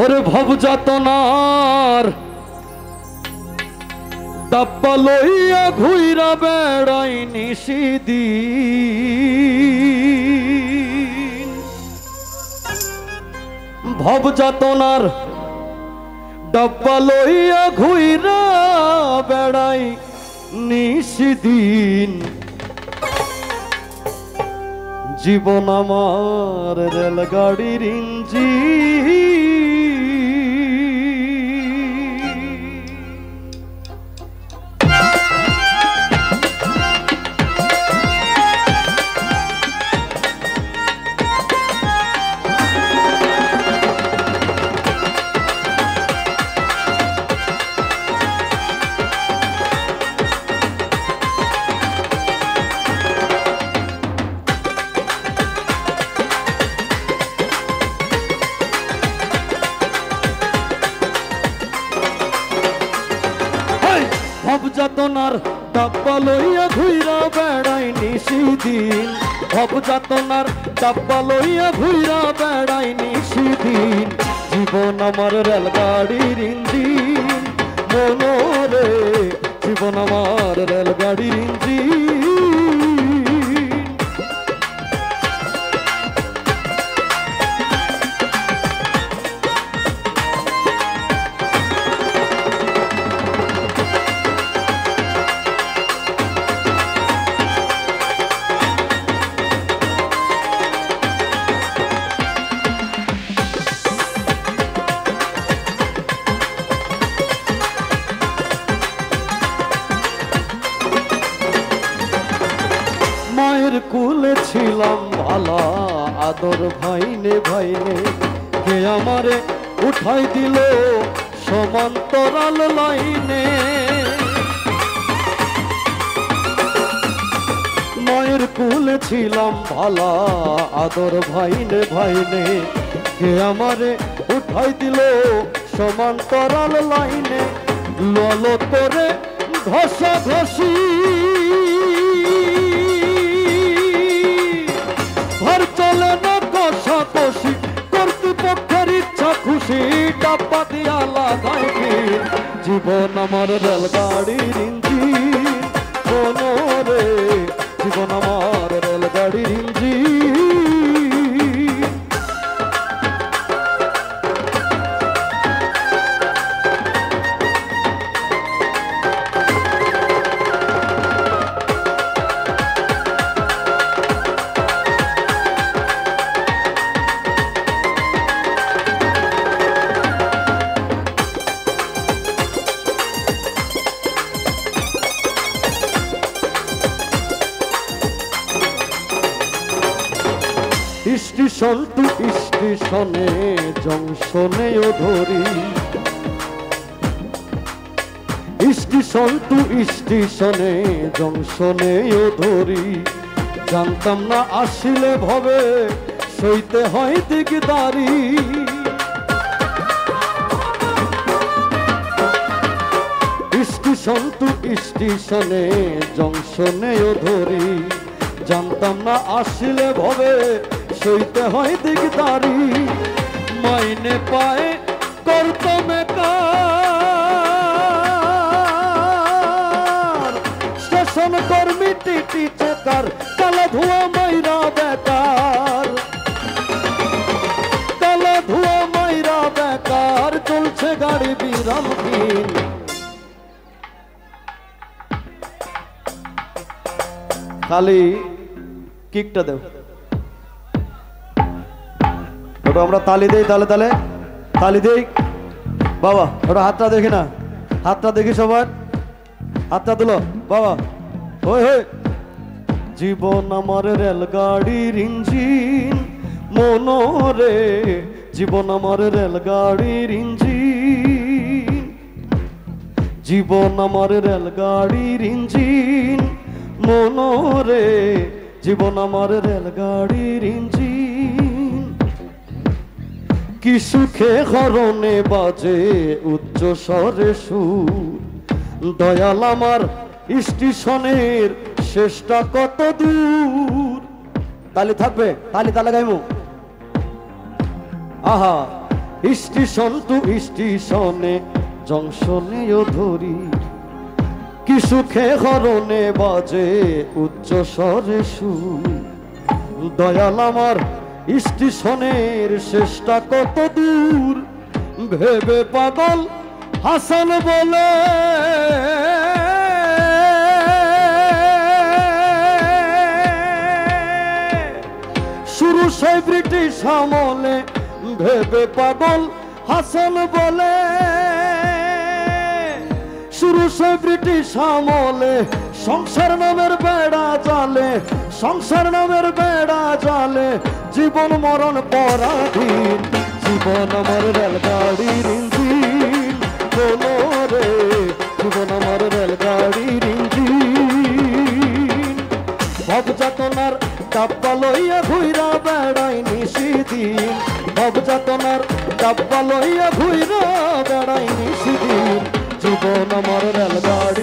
ওরে ভব যাতনার ডাব্বা লইয়া ঘুইরা বেড়াই নিশিদিন। ভব যাতনার ডাব্বা লইয়া ঘুইরা বেড়াই নিশিদিন। জীবন আমার রেলগাড়ির ইঞ্জিন। ভব যাতনার ডাব্বা লইয়া ঘুইরা বেড়াই নিশিদিন। ভব যাতনার ডাব্বা লইয়া ঘুইরা বেড়াই নিশিদিন। জীবন আমার রেলগাড়ির ইঞ্জিন মনোরে। জীবন আমার রেলগাড়ির ইঞ্জিন। মায়ের কুলে ছিলাম ভালা আদর ভাইনে ভাইনে। কে আমারে উঠাই দিল সমান্তরাল লাইনে। মায়ের কুলে ছিলাম ভালা আদর ভাইনে ভাইনে। কে আমারে উঠাই দিল সমান্তরাল লাইনে। লল করে ঘষা ঘষি ঘর চলে না কষাকষি। কর্তৃপক্ষের ইচ্ছা খুশি ডাব্বা দিয়া লাগাই ফির। জীবন আমার রেলগাড়ির ইঞ্জিন মনোরে। জীবন আমার রেলগাড়ির ইঞ্জিন। স্টেশন টু স্টেশনে জংশনেও ধরি। স্টেশন টু স্টেশনে জংশনেও ধরি। জানতাম না আসিলে ভবে সইতে হয় দিকদারি। স্টেশন টু স্টেশনে জংশনেও ধরি। জানতাম না আসিলে ভবে সইতে হয় দিকদারি। মাইনে পায় করতাম কার। স্টেশন কর্মী টিটি চেকার কালা ধোয়া মাইরা বেকার। কালা ধোয়া মাইরা বেকার চলছে গাড়ি বিরামহীন। খালি কিকটা দেও। ওটা আমরা তালি দেই। তালে তালে তালি দেই বাবা। ওটা হাতটা দেখি না, হাতটা দেখি সবার। হাতটা তুলো বাবা। ওই হই। জীবন আমার রেলগাড়ির ইঞ্জিন মনোরে। জীবন আমার রেলগাড়ির ইঞ্জিন। জীবন আমার রেলগাড়ির ইঞ্জিন মনোরে। জীবন আমার রেলগাড়ির ইঞ্জিন। কি সুখে হরণে বাজে উচ্চ স্বরে সুর। দয়াল আমার স্টেশনের শেষটা কত দূর। তালি থাকবে, তালি তালে গাইমু। আহা স্টেশন টু স্টেশনে জংশনেও ধরি কি সুখে হরণে বাজে উচ্চ স্বরে সুর দয়াল আমার স্টেশনের শেষটা কত দূর ভেবে পাগল হাসান বলে শুরু সেই ব্রিটিশ আমলে ভেবে পাগল হাসান বলে শুরু সেই ব্রিটিশ আমলে সংসার নামের বেড়া জালে সংসার নামের বেড়া জালে জীবন মরণ পরাধীন জীবন আমার রেলগাড়ির ইঞ্জিন বলো রে জীবন আমার রেলগাড়ির ইঞ্জিন ভব যাতনার ডাব্বা লইয়া ঘুইরা বেড়াই নিশিদিন ভব যাতনার ডাব্বা লইয়া ঘুইরা বেড়াই নিশিদিন জীবন আমার রেলগাড়ি